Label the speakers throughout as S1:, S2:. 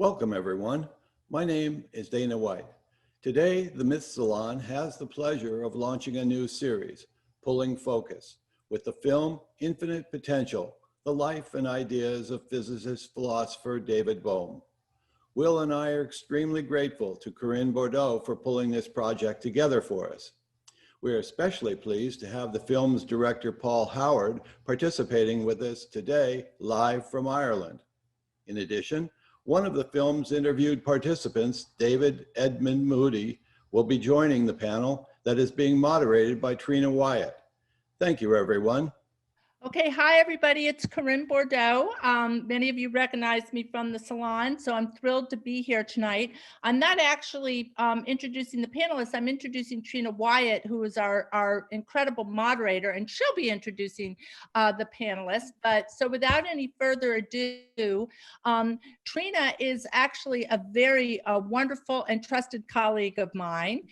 S1: Welcome, everyone. My name is Dana White. Today, the Myth Salon has the pleasure of launching a new series, Pulling Focus, with the film Infinite Potential, the life and ideas of physicist philosopher David Bohm. Will and I are extremely grateful to Corrine Bourdeau for pulling this project together for us. We are especially pleased to have the film's director, Paul Howard, participating with us today, live from Ireland. In addition, one of the film's interviewed participants, David Edmund Moody, will be joining the panel that is being moderated by Tayria Ward. Thank you, everyone.
S2: Okay, hi everybody, it's Corrine Bourdeau. Many of you recognize me from the salon, so I'm thrilled to be here tonight. I'm not actually introducing the panelists, I'm introducing Tayria Ward, who is our incredible moderator, and she'll be introducing the panelists. But so without any further ado, Tayria is actually a very wonderful and trusted colleague of mine.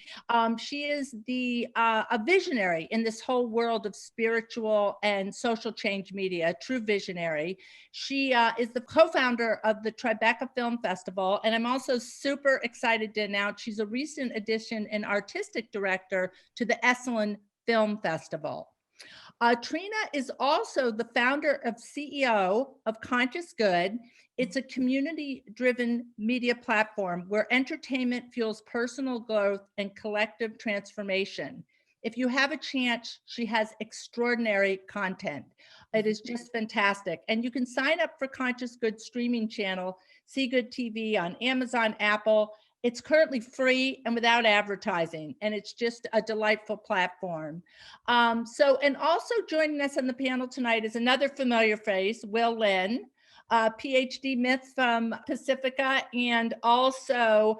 S2: She is a visionary in this whole world of spiritual and social change media, a true visionary. She is the co-founder of the Tribeca Film Festival, and I'm also super excited to announce she's a recent addition and artistic director to the Esalen Film Festival. Tayria is also the founder of CEO of Conscious Good. It's a community-driven media platform where entertainment fuels personal growth and collective transformation. If you have a chance, she has extraordinary content. It is just fantastic. And you can sign up for Conscious Good streaming channel, See Good TV on Amazon, Apple. It's currently free and without advertising, and it's just a delightful platform. And also joining us on the panel tonight is another familiar face, Will Lin, PhD myth from Pacifica, and also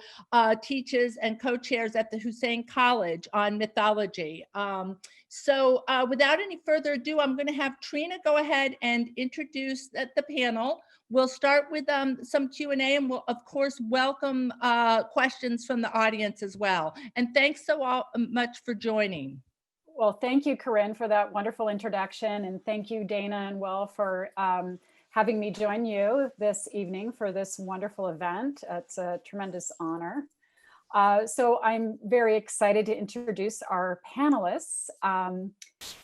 S2: teaches and co-chairs at the Hussein College on mythology. Without any further ado, I'm going to have Tayria go ahead and introduce the panel. We'll start with some Q&A, and we'll, of course, welcome questions from the audience as well. And thanks so much for joining.
S3: Well, thank you, Corrine, for that wonderful introduction. And thank you, Dana and Will, for having me join you this evening for this wonderful event. It's a tremendous honor. So I'm very excited to introduce our panelists.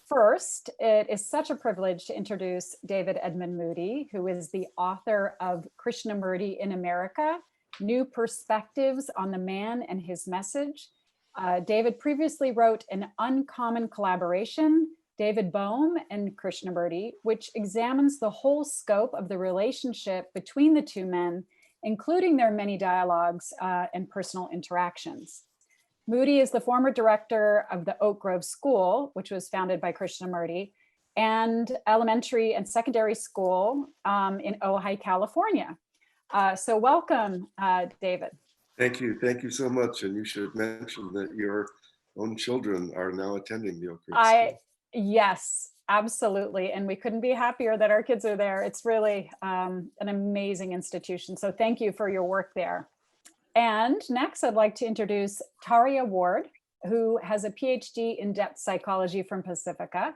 S3: First, it is such a privilege to introduce David Edmund Moody, who is the author of Krishnamurti in America, New Perspectives on the Man and His Message. David previously wrote An Uncommon Collaboration, David Bohm and Krishnamurti, which examines the whole scope of the relationship between the two men, including their many dialogues and personal interactions. Moody is the former director of the Oak Grove School, which was founded by Krishnamurti, and elementary and secondary school in Ojai, California. So welcome, David.
S4: Thank you so much. And you should mention that your own children are now attending the Oak Grove School.
S3: Yes, absolutely. And we couldn't be happier that our kids are there. It's really an amazing institution. So thank you for your work there. And next, I'd like to introduce Tayria Ward, who has a PhD in depth psychology from Pacifica.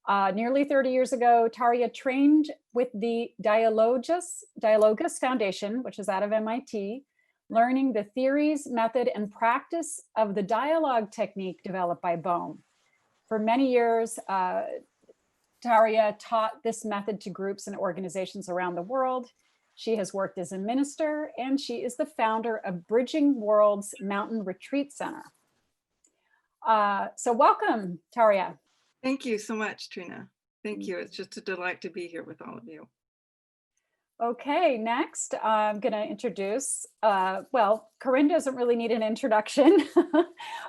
S3: Nearly 30 years ago, Tayria trained with the Dialogus Foundation, which is out of MIT, learning the theories, method, and practice of the dialogue technique developed by Bohm. For many years, Tayria taught this method to groups and organizations around the world. She has worked as a minister, and she is the founder of Bridging Worlds Mountain Retreat Center. So welcome, Tayria.
S5: Thank you so much, Tayria. Thank you. It's just a delight to be here with all of you.
S3: Okay, next I'm going to introduce, well, Corrine doesn't really need an introduction,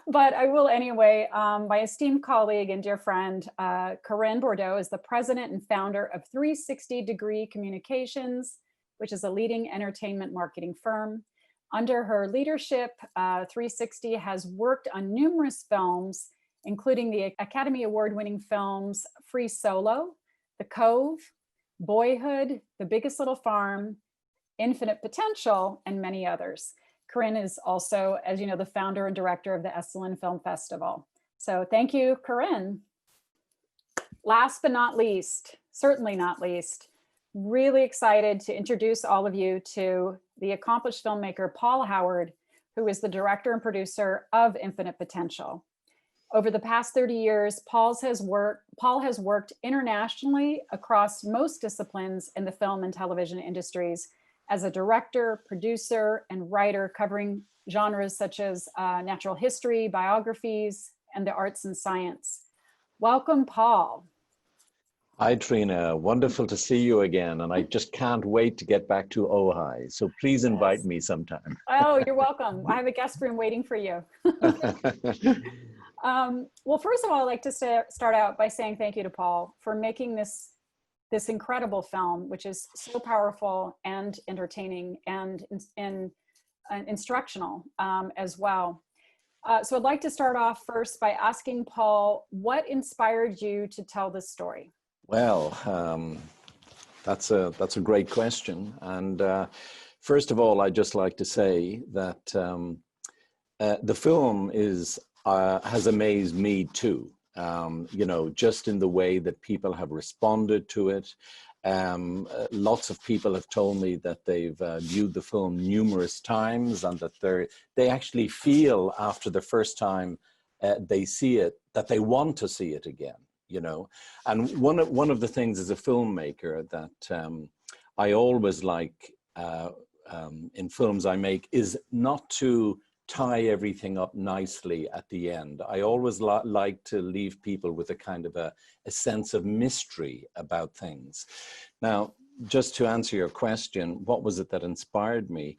S3: but I will anyway. My esteemed colleague and dear friend, Corrine Bourdeau, is the president and founder of 360 Degree Communications, which is a leading entertainment marketing firm. Under her leadership, 360 has worked on numerous films, including the Academy Award-winning films Free Solo, The Cove, Boyhood, The Biggest Little Farm, Infinite Potential, and many others. Corrine is also, as you know, the founder and director of the Esalen Film Festival. So thank you, Corrine. Last but not least, certainly not least, really excited to introduce all of you to the accomplished filmmaker, Paul Howard, who is the director and producer of Infinite Potential. Over the past 30 years, Paul has worked internationally across most disciplines in the film and television industries as a director, producer, and writer, covering genres such as natural history, biographies, and the arts and science. Welcome, Paul.
S6: Hi, Trina. Wonderful to see you again. And I just can't wait to get back to Ojai. So please invite me sometime.
S3: Oh, you're welcome. I have a guest room waiting for you. Well, first of all, I'd like to start out by saying thank you to Paul for making this incredible film, which is so powerful and entertaining and instructional as well. So I'd like to start off first by asking Paul, what inspired you to tell this story?
S6: Well, that's a great question. And first of all, I'd just like to say that the film has amazed me too. You know, just in the way that people have responded to it. Lots of people have told me that they've viewed the film numerous times and that they actually feel after the first time they see it, that they want to see it again, you know. And one of the things as a filmmaker that I always like in films I make is not to tie everything up nicely at the end. I always like to leave people with a kind of a sense of mystery about things. Now, just to answer your question, what was it that inspired me?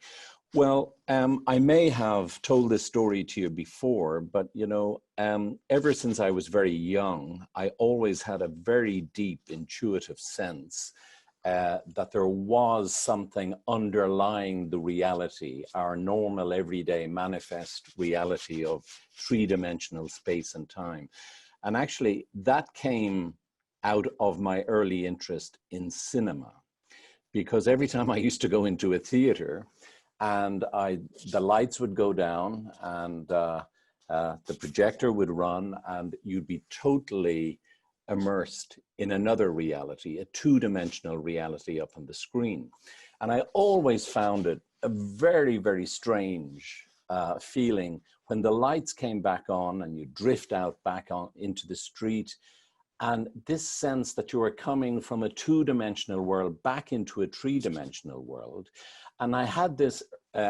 S6: Well, I may have told this story to you before, but you know, ever since I was very young, I always had a very deep intuitive sense that there was something underlying the reality, our normal everyday manifest reality of three-dimensional space and time. And actually that came out of my early interest in cinema, because every time I used to go into a theater and the lights would go down and the projector would run and you'd be totally immersed in another reality, a two-dimensional reality up on the screen. And I always found it a very, very strange feeling when the lights came back on and you drift out back on into the street, and this sense that you are coming from a two-dimensional world back into a three-dimensional world. And I had this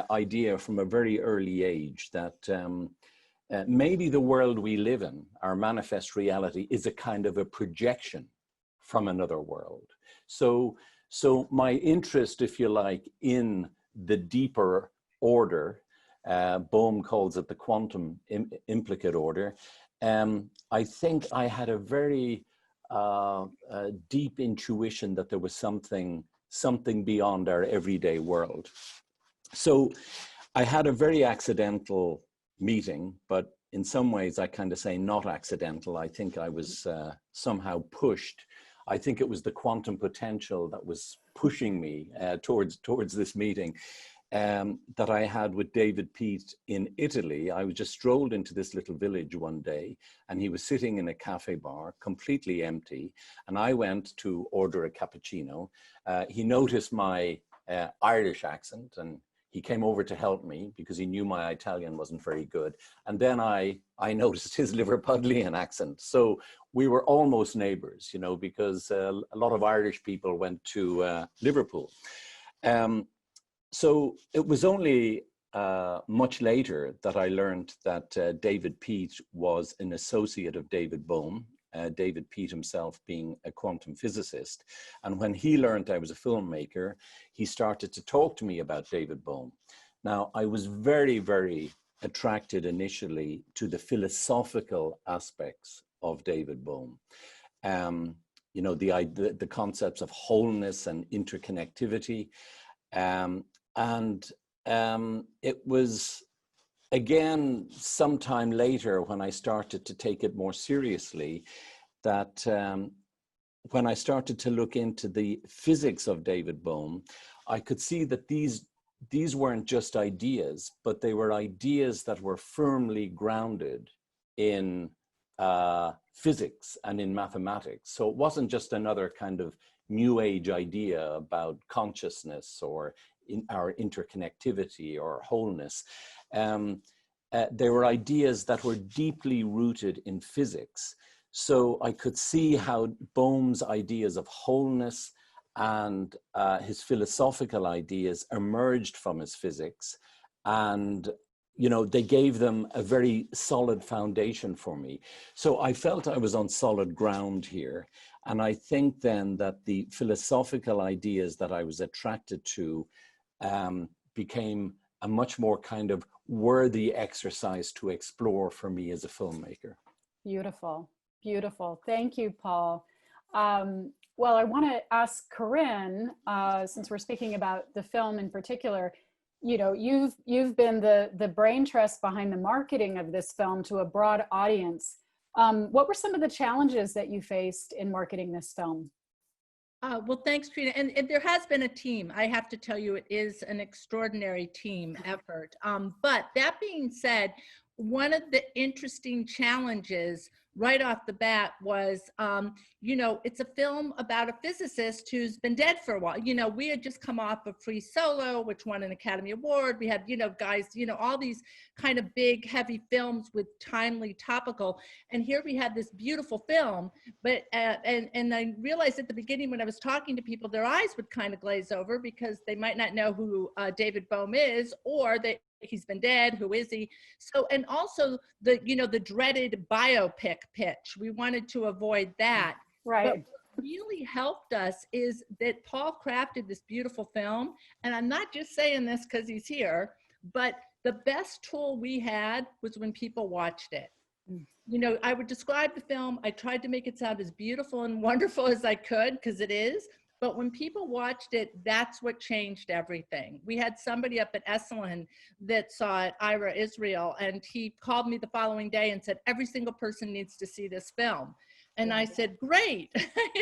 S6: idea from a very early age that maybe the world we live in, our manifest reality, is a kind of a projection from another world. So my interest, if you like, in the deeper order, Bohm calls it the quantum implicate order, I think I had a very deep intuition that there was something beyond our everyday world. So I had a very accidental meeting, but in some ways I kind of say not accidental. I think I was somehow pushed. I think it was the quantum potential that was pushing me towards this meeting that I had with David Peat in Italy. I was just strolled into this little village one day and he was sitting in a cafe bar, completely empty. And I went to order a cappuccino. He noticed my Irish accent and he came over to help me because he knew my Italian wasn't very good. And then I noticed his Liverpudlian accent. So we were almost neighbors, you know, because a lot of Irish people went to Liverpool. So it was only much later that I learned that David Peat was an associate of David Bohm, David Peat himself being a quantum physicist. And when he learned I was a filmmaker, he started to talk to me about David Bohm. Now, I was very, very attracted initially to the philosophical aspects of David Bohm. You know, the concepts of wholeness and interconnectivity. It was, again, sometime later when I started to take it more seriously, that when I started to look into the physics of David Bohm, I could see that these weren't just ideas, but they were ideas that were firmly grounded in physics and in mathematics. So it wasn't just another kind of new age idea about consciousness or in our interconnectivity or wholeness. They were ideas that were deeply rooted in physics. So I could see how Bohm's ideas of wholeness and his philosophical ideas emerged from his physics, and they gave them a very solid foundation for me. So I felt I was on solid ground here, and I think then that the philosophical ideas that I was attracted to became a much more kind of worthy exercise to explore for me as a filmmaker.
S3: Beautiful, beautiful. Thank you, Paul. Well, I want to ask Corrine, since we're speaking about the film in particular, you've been the brain trust behind the marketing of this film to a broad audience. What were some of the challenges that you faced in marketing this film?
S2: Well, thanks, Trina. And there has been a team. I have to tell you, it is an extraordinary team effort. But that being said, one of the interesting challenges right off the bat was, it's a film about a physicist who's been dead for a while. We had just come off of Free Solo, which won an Academy Award. We had, guys, all these kind of big, heavy films with timely, topical. And here we had this beautiful film. But, and I realized at the beginning when I was talking to people, their eyes would kind of glaze over because they might not know who David Bohm is, or he's been dead, who is he? So, and also the dreaded biopic pitch. We wanted to avoid that.
S3: Right.
S2: But what really helped us is that Paul crafted this beautiful film. And I'm not just saying this because he's here, but the best tool we had was when people watched it. I would describe the film. I tried to make it sound as beautiful and wonderful as I could, because it is. But when people watched it, that's what changed everything. We had somebody up at Esalen that saw it, Ira Israel, and he called me the following day and said, every single person needs to see this film. And I said, great,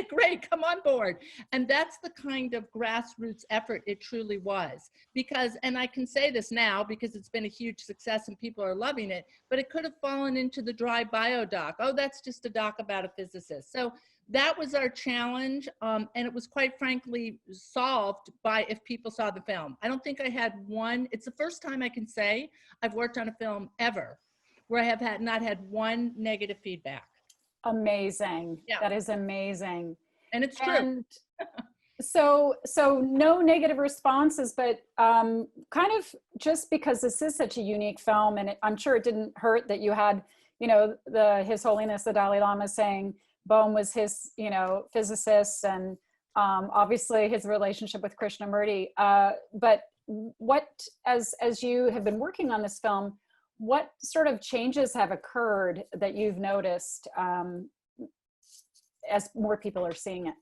S2: great, come on board. And that's the kind of grassroots effort it truly was. Because, and I can say this now because it's been a huge success and people are loving it, but it could have fallen into the dry bio doc. Oh, that's just a doc about a physicist. So that was our challenge, and it was quite frankly solved by if people saw the film. I don't think I had one, it's the first time I can say I've worked on a film ever where I have not had one negative feedback.
S3: Amazing.
S2: Yeah.
S3: That is amazing.
S2: And it's true.
S3: And so no negative responses, but kind of just because this is such a unique film, and I'm sure it didn't hurt that you had, His Holiness the Dalai Lama saying Bohm was his, physicist, and obviously his relationship with Krishnamurti. But what, as you have been working on this film, what sort of changes have occurred that you've noticed as more people are seeing it?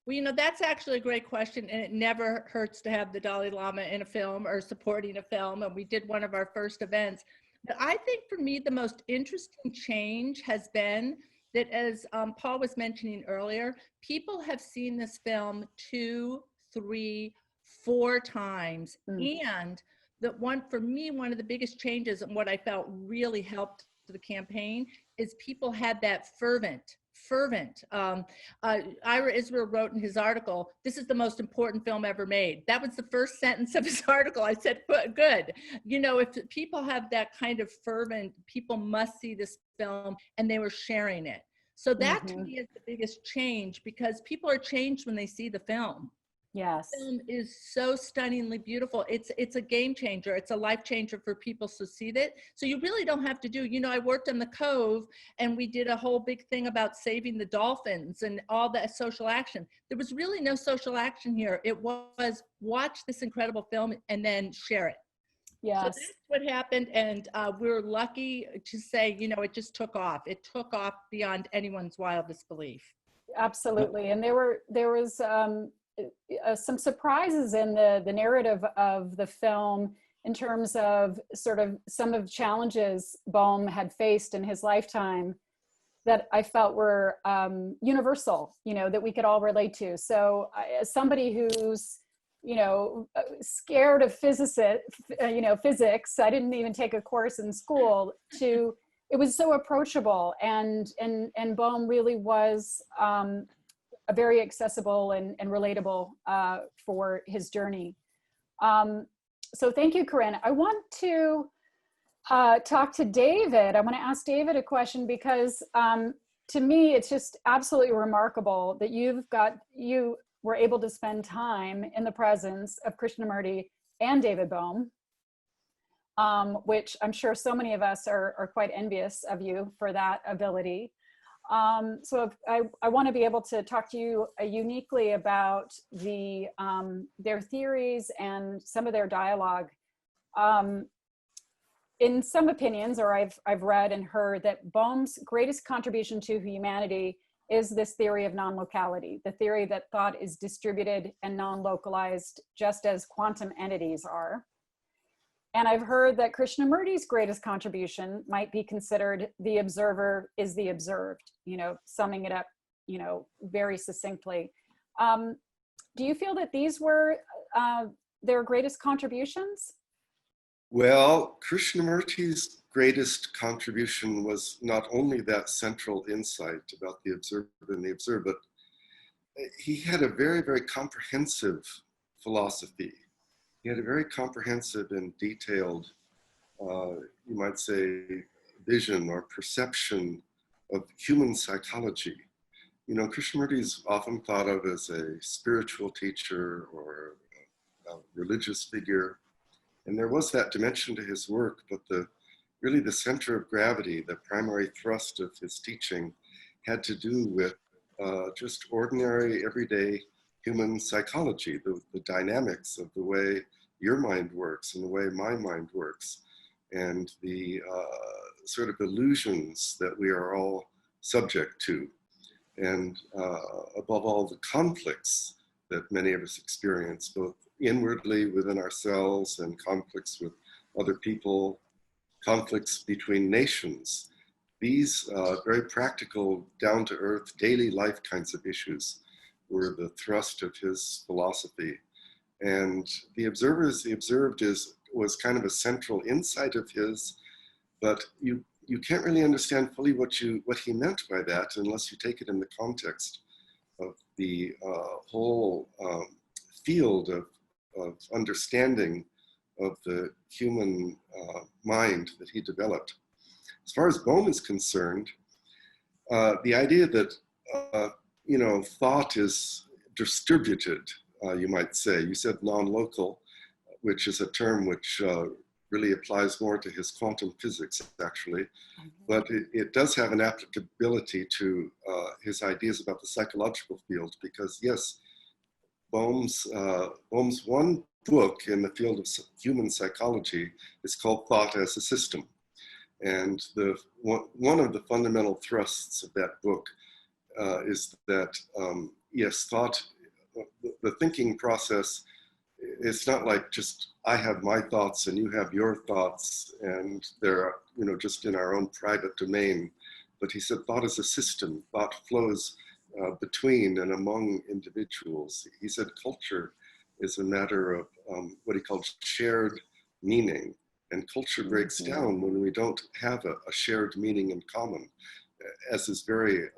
S2: Well, that's actually a great question, and it never hurts to have the Dalai Lama in a film or supporting a film, and we did one of our first events. But I think for me, the most interesting change has been that, as Paul was mentioning earlier, people have seen this film 2, 3, 4 times. And that for me, one of the biggest changes and what I felt really helped the campaign is people had that fervent. Ira Israel wrote in his article, "This is the most important film ever made." That was the first sentence of his article. I said, good. If people have that kind of fervent, people must see this film, and they were sharing it. So that to me is the biggest change, because people are changed when they see the film.
S3: Yes.
S2: The film is so stunningly beautiful. It's a game changer. It's a life changer for people to see it. So you really don't have to do, I worked on the Cove, and we did a whole big thing about saving the dolphins and all that social action. There was really no social action here. It was watch this incredible film and then share it.
S3: Yes.
S2: So that's what happened. And we're lucky to say, it just took off. It took off beyond anyone's wildest belief.
S3: Absolutely. And there was some surprises in the narrative of the film in terms of sort of some of the challenges Bohm had faced in his lifetime that I felt were universal, that we could all relate to. So as somebody who's, scared of physics, I didn't even take a course in school, to it was so approachable, and Bohm really was a very accessible and relatable for his journey. So thank you, Corrine. I want to talk to David. I want to ask David a question because to me, it's just absolutely remarkable that you were able to spend time in the presence of Krishnamurti and David Bohm, which I'm sure so many of us are quite envious of you for that ability. So I want to be able to talk to you uniquely about their theories and some of their dialogue. In some opinions, or I've read and heard, that Bohm's greatest contribution to humanity is this theory of non-locality, the theory that thought is distributed and non-localized, just as quantum entities are. And I've heard that Krishnamurti's greatest contribution might be considered the observer is the observed, summing it up, very succinctly. Do you feel that these were their greatest contributions?
S4: Well, Krishnamurti's greatest contribution was not only that central insight about the observer and the observed, but he had a very, very comprehensive philosophy. He had a very comprehensive and detailed, you might say, vision or perception of human psychology. Krishnamurti is often thought of as a spiritual teacher or a religious figure. And there was that dimension to his work, but really the center of gravity, the primary thrust of his teaching, had to do with just ordinary, everyday human psychology, the dynamics of the way your mind works and the way my mind works, and the sort of illusions that we are all subject to, and above all, the conflicts that many of us experience, both inwardly within ourselves and conflicts with other people, conflicts between nations. These very practical, down-to-earth, daily life kinds of issues were the thrust of his philosophy. And the observed was kind of a central insight of his, but you can't really understand fully what he meant by that unless you take it in the context of the whole field of understanding of the human mind that he developed. As far as Bohm is concerned, the idea that thought is distributed, you might say. You said non-local, which is a term which really applies more to his quantum physics, actually. But it does have an applicability to his ideas about the psychological field, because yes, Bohm's one book in the field of human psychology is called Thought as a System. And one of the fundamental thrusts of that book is that, yes, thought, the thinking process, it's not like just I have my thoughts and you have your thoughts and they're just in our own private domain. But he said thought is a system. Thought flows between and among individuals. He said culture is a matter of what he called shared meaning. And culture breaks down when we don't have a shared meaning in common, as is very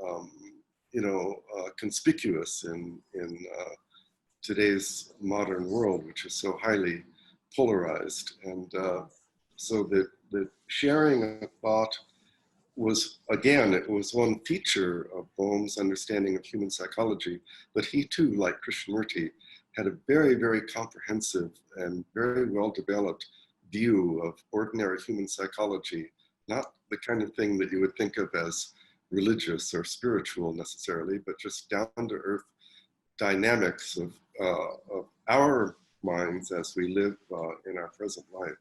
S4: conspicuous in today's modern world, which is so highly polarized. And so the sharing of thought was, again, it was one feature of Bohm's understanding of human psychology, but he too, like Krishnamurti, had a very, very comprehensive and very well-developed view of ordinary human psychology, not the kind of thing that you would think of as religious or spiritual necessarily, but just down-to-earth dynamics of our minds as we live in our present life.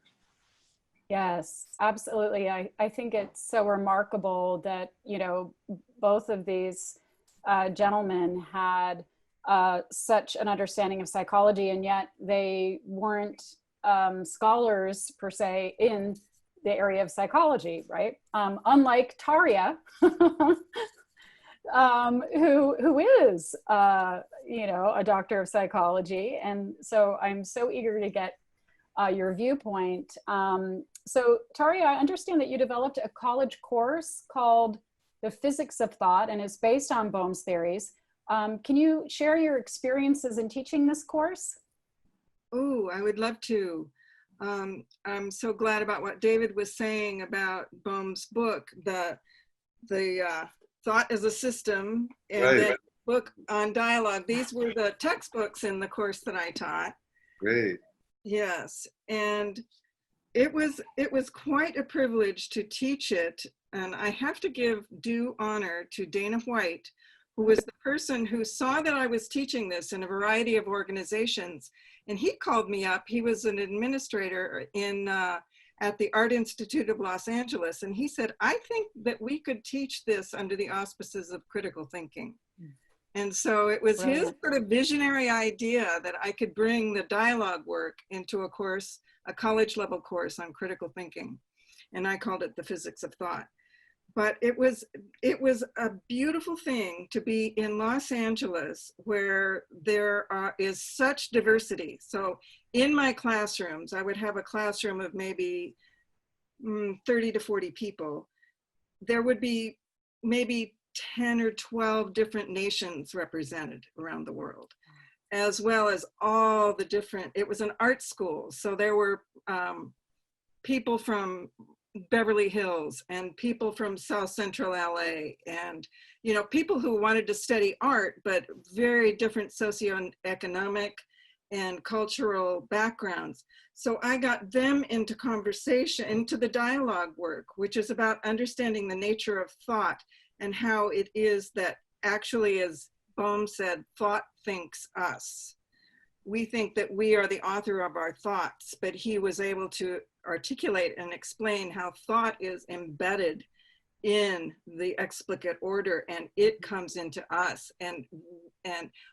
S3: Yes, absolutely. I think it's so remarkable that, both of these gentlemen had such an understanding of psychology, and yet they weren't scholars per se in the area of psychology, right? Unlike Tayria, who is, a doctor of psychology. And so I'm so eager to get your viewpoint. So Tayria, I understand that you developed a college course called The Physics of Thought and is based on Bohm's theories. Can you share your experiences in teaching this course?
S5: Oh, I would love to. I'm so glad about what David was saying about Bohm's book, the Thought as a System, and
S4: Right.
S5: then book on dialogue. These were the textbooks in the course that I taught.
S4: Great.
S5: Yes, and it was quite a privilege to teach it, and I have to give due honor to Dana White, who was the person who saw that I was teaching this in a variety of organizations, and he called me up. He was an administrator at the Art Institute of Los Angeles, and he said, I think that we could teach this under the auspices of critical thinking. And so it was his sort of visionary idea that I could bring the dialogue work into a course, a college level course on critical thinking. And I called it The Physics of Thought. But it was a beautiful thing to be in Los Angeles where there is such diversity. So in my classrooms, I would have a classroom of maybe 30 to 40 people. There would be maybe 10 or 12 different nations represented around the world, as well as all the different, it was an art school. So there were people from Beverly Hills and people from South Central LA and, you know, people who wanted to study art, but very different socioeconomic and cultural backgrounds. So I got them into conversation, into the dialogue work, which is about understanding the nature of thought and how it is that actually, as Bohm said, thought thinks us. We think that we are the author of our thoughts, but he was able to articulate and explain how thought is embedded in the explicate order and it comes into us, and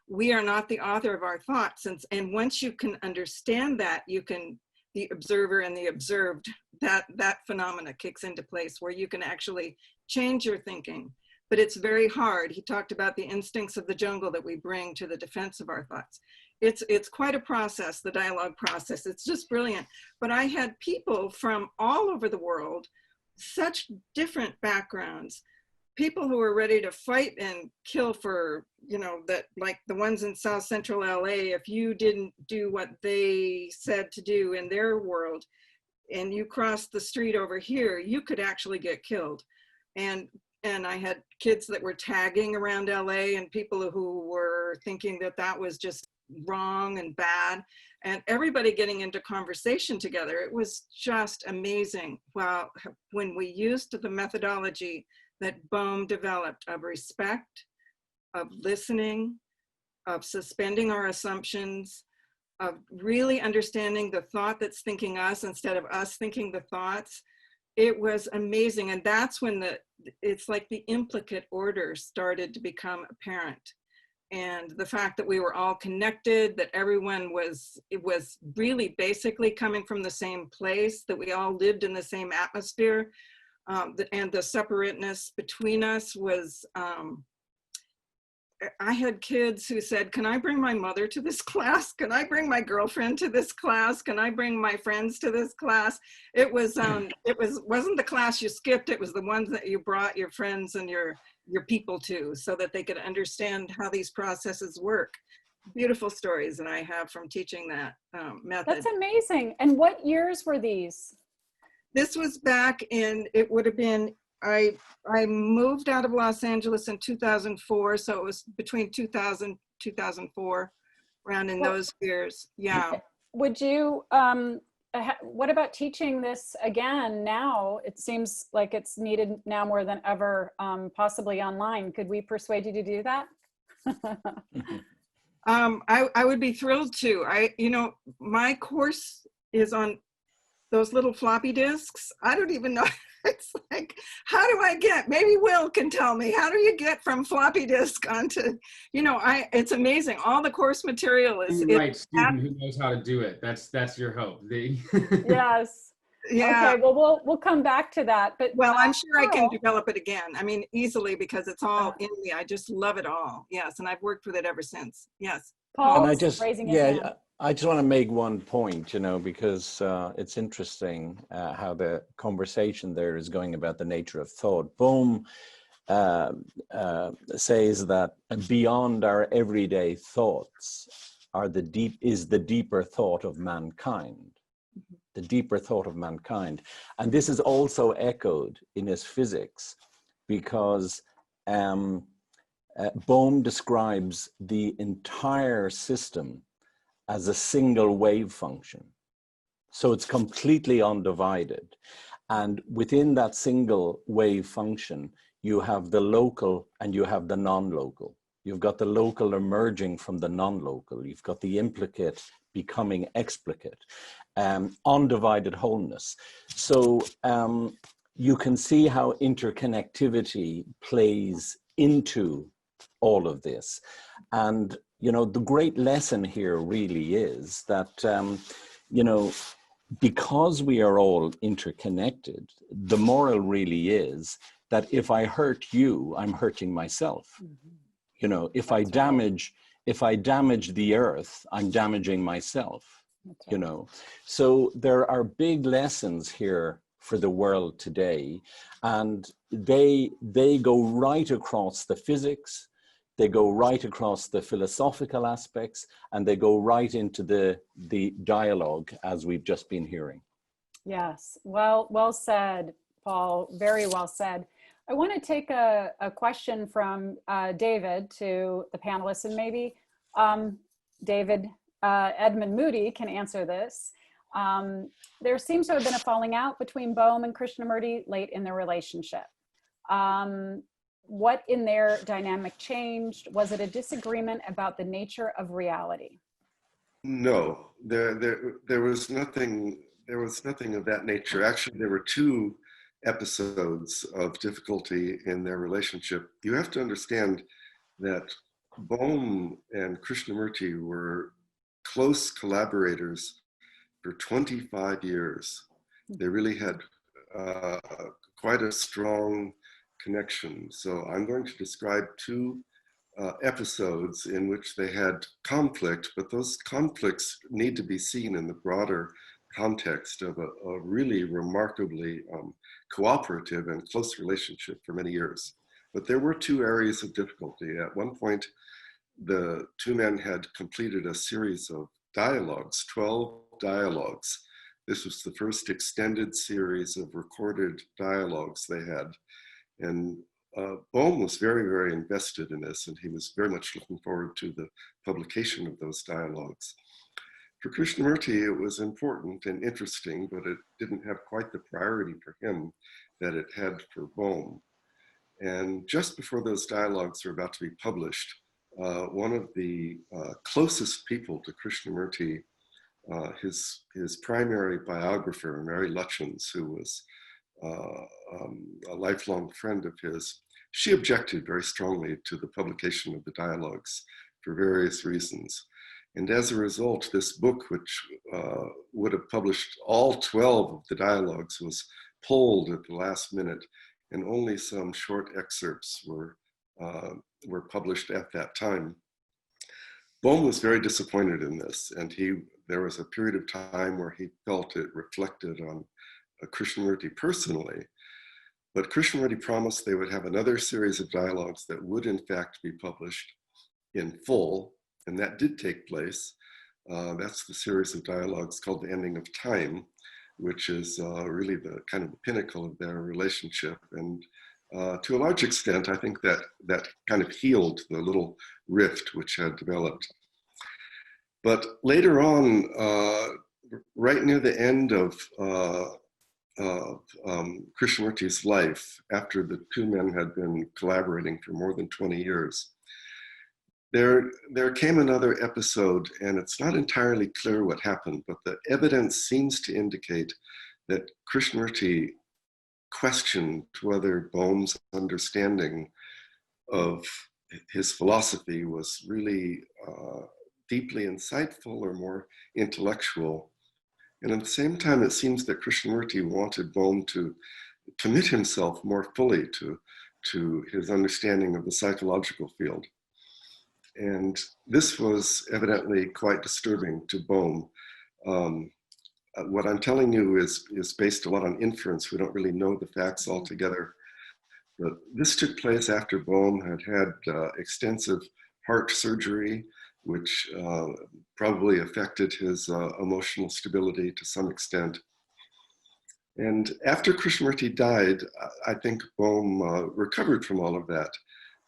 S5: we are not the author of our thoughts. And once you can understand that, you can, the observer and the observed, that phenomena kicks into place where you can actually change your thinking. But it's very hard. He talked about the instincts of the jungle that we bring to the defense of our thoughts. It's quite a process, the dialogue process. It's just brilliant. But I had people from all over the world, such different backgrounds, people who were ready to fight and kill for, you know, that, like the ones in South Central LA, if you didn't do what they said to do in their world and you crossed the street over here, you could actually get killed. And I had kids that were tagging around LA and people who were thinking that that was just wrong and bad, and everybody getting into conversation together. It was just amazing. Well, when we used the methodology that Bohm developed of respect, of listening, of suspending our assumptions, of really understanding the thought that's thinking us instead of us thinking the thoughts, it was amazing. And that's when it's like the implicate order started to become apparent. And the fact that we were all connected, that everyone was really basically coming from the same place, that we all lived in the same atmosphere, and the separateness between us was, I had kids who said, can I bring my mother to this class? Can I bring my girlfriend to this class? Can I bring my friends to this class? It wasn't the class you skipped, it was the ones that you brought your friends and your people to, so that they could understand how these processes work. Beautiful stories that I have from teaching that method.
S3: That's amazing. And what years were these?
S5: This was back in, it would have been, I moved out of Los Angeles in 2004, so it was between 2000, 2004, around in those years. Yeah.
S3: Would you, what about teaching this again now? It seems like it's needed now more than ever, possibly online. Could we persuade you to do that?
S5: I would be thrilled to. You know, my course is on those little floppy disks. I don't even know. It's like, how do I get, maybe Will can tell me, how do you get from floppy disk onto, you know, it's amazing. All the course material is
S7: right student who knows how to do it. That's your hope.
S3: Yes.
S5: Yeah.
S3: Okay, well, we'll come back to that. But
S5: Well, I'm sure I can
S3: Pearl,
S5: develop it again. I mean, easily, because it's all in me. I just love it all. Yes. And I've worked with it ever since. Yes.
S3: Paul
S6: And I
S3: is
S6: just,
S3: raising his hand.
S6: yeah, I just want to make one point, you know, because it's interesting how the conversation there is going about the nature of thought. Bohm says that beyond our everyday thoughts is the deeper thought of mankind. The deeper thought of mankind. And this is also echoed in his physics, because Bohm describes the entire system as a single wave function. So it's completely undivided. And within that single wave function, you have the local and you have the non-local. You've got the local emerging from the non-local. You've got the implicate becoming explicate. Undivided wholeness. So you can see how interconnectivity plays into all of this. And, you know, the great lesson here really is that, you know, because we are all interconnected, the moral really is that if I hurt you, I'm hurting myself.
S3: Mm-hmm.
S6: You know, if I damage the earth, I'm damaging myself. Right. You know, so there are big lessons here for the world today, and they go right across the physics, they go right across the philosophical aspects, and they go right into the dialogue as we've just been hearing.
S3: Yes, well said, Paul. Very well said. I want to take a question from David to the panelists, and maybe David, Edmund Moody can answer this. There seems to have been a falling out between Bohm and Krishnamurti late in their relationship. What in their dynamic changed? Was it a disagreement about the nature of reality?
S4: No, there was nothing. There was nothing of that nature. Actually, there were two episodes of difficulty in their relationship. You have to understand that Bohm and Krishnamurti were close collaborators for 25 years. They really had quite a strong connection. So I'm going to describe two episodes in which they had conflict, but those conflicts need to be seen in the broader context of a really remarkably cooperative and close relationship for many years. But there were two areas of difficulty. At one point, the two men had completed a series of dialogues, 12 dialogues. This was the first extended series of recorded dialogues they had. And Bohm was very, very invested in this, and he was very much looking forward to the publication of those dialogues. For Krishnamurti, it was important and interesting, but it didn't have quite the priority for him that it had for Bohm. And just before those dialogues were about to be published, one of the closest people to Krishnamurti, his primary biographer, Mary Lutyens, who was a lifelong friend of his, she objected very strongly to the publication of the dialogues for various reasons. And as a result, this book, which would have published all 12 of the dialogues, was pulled at the last minute, and only some short excerpts were published at that time. Bohm was very disappointed in this, and there was a period of time where he felt it reflected on Krishnamurti personally. But Krishnamurti promised they would have another series of dialogues that would in fact be published in full, and that did take place. That's the series of dialogues called The Ending of Time, which is really the kind of the pinnacle of their relationship. And to a large extent, I think that kind of healed the little rift which had developed. But later on, right near the end of Krishnamurti's life, after the two men had been collaborating for more than 20 years, there came another episode, and it's not entirely clear what happened, but the evidence seems to indicate that Krishnamurti questioned whether Bohm's understanding of his philosophy was really deeply insightful or more intellectual. And at the same time, it seems that Krishnamurti wanted Bohm to commit himself more fully to his understanding of the psychological field. And this was evidently quite disturbing to Bohm. What I'm telling you is based a lot on inference. We don't really know the facts altogether. But this took place after Bohm had had extensive heart surgery, which probably affected his emotional stability to some extent. And after Krishnamurti died, I think Bohm recovered from all of that.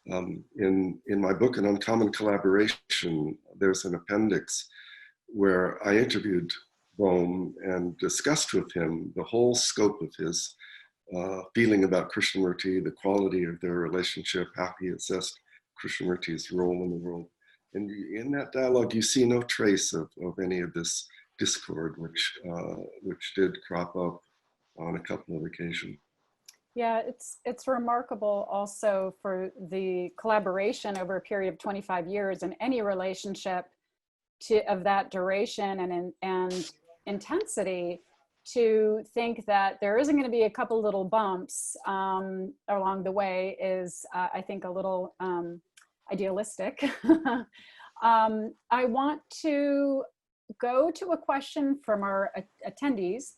S4: In my book, An Uncommon Collaboration, there's an appendix where I interviewed Bohm and discussed with him the whole scope of his feeling about Krishnamurti, the quality of their relationship, how he assessed Krishnamurti's role in the world. And in that dialogue, you see no trace of any of this discord, which did crop up on a couple of occasions.
S3: Yeah, it's remarkable also for the collaboration over a period of 25 years in any relationship of that duration and intensity, to think that there isn't going to be a couple little bumps along the way is, I think, a little idealistic. I want to go to a question from our attendees,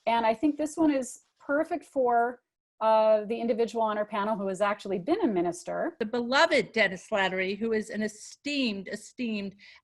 S3: and I think this one is perfect for the individual on our panel who has actually been a minister.
S2: The beloved Dennis Slattery, who is an esteemed